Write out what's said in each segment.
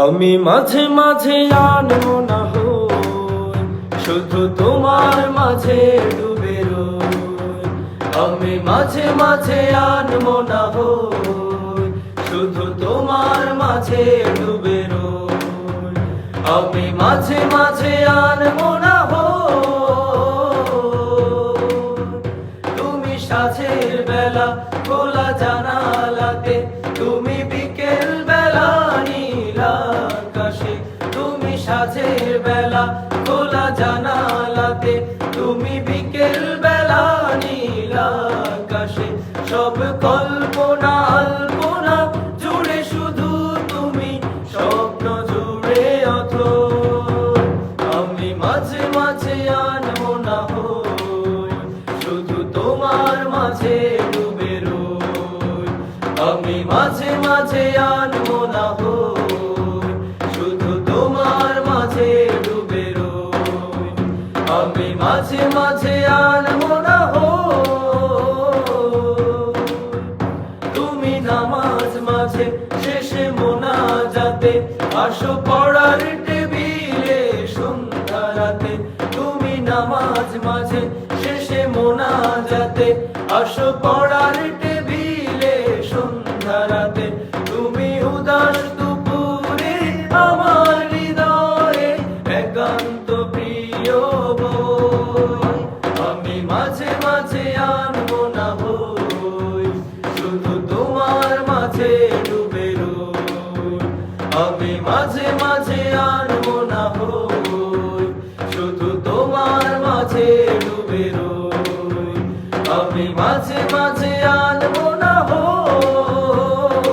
আমি মাঝে মাঝে আনবো না হই, শুধু তোমার মাঝে ডুবে রই। আমি মাঝে মাঝে আনবো না হই, শুধু তোমার মাঝে ডুবে রই। আমি মাঝে মাঝে আনবো না হই, তুমি সাঁঝের বেলা খোলা জানালাতে, তুমি বিকেল বেলা নীল আকাশে। তুমি সাঁঝের বেলা খোলা জানালাতে, তুমি বিকেল বেলা নীল আকাশে। সব কল্পনা আলপনা জুড়ে শুধু তুমি, স্বপ্ন জুড়ে অথই। আমি মাঝে মাঝে আনবো না হই, শুধু তোমার মাঝে ডুবে রই। আমি মাঝে মাঝে আনবো না হই, শুধু তোমার মাঝে ডুবে রই। আমি মাঝে মাঝে আনবো না হই, তুমি নামাজ মাঝে শেষে মোনাজাতে আসো পড়ার টেবিলে সন্ধ্যা রাতে। তুমি নামাজ মাঝে শেষে মোনাজাতে আসো পড়ার টেবিলে সন্ধ্যা রাতে। তুমি উদাস দুপুরে আমার হৃদয়ে একান্ত প্রিয় বই। আমি মাঝে মাঝে আনবো না হই, শুধু তোমার মাঝে ডুবে রই। আমি মাঝে মাঝে আনবো না হই, শুধু তোমার মাঝে ডুবে রই। আমি মাঝে মাঝে আনবো না হই,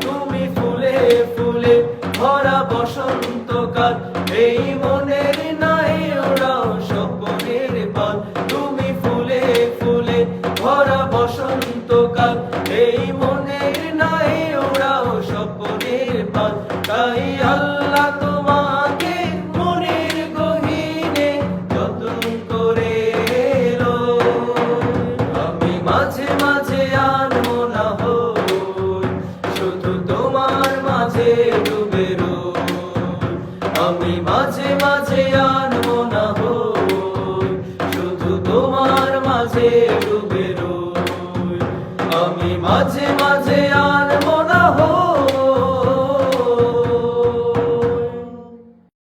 তুমি ফুলে ফুলে ভরা বসন্তকাল, এই মনের নাই ওরাও স্বপ্নের পাল। তুমি ফুলে ফুলে ভরা বসন্তকাল, এই মনের নাই ওরাও স্বপ্নের পাল। তাই আল্লাহ তোমাকে মনের গহীনে যতন করে লই। আমি মাঝে মাঝে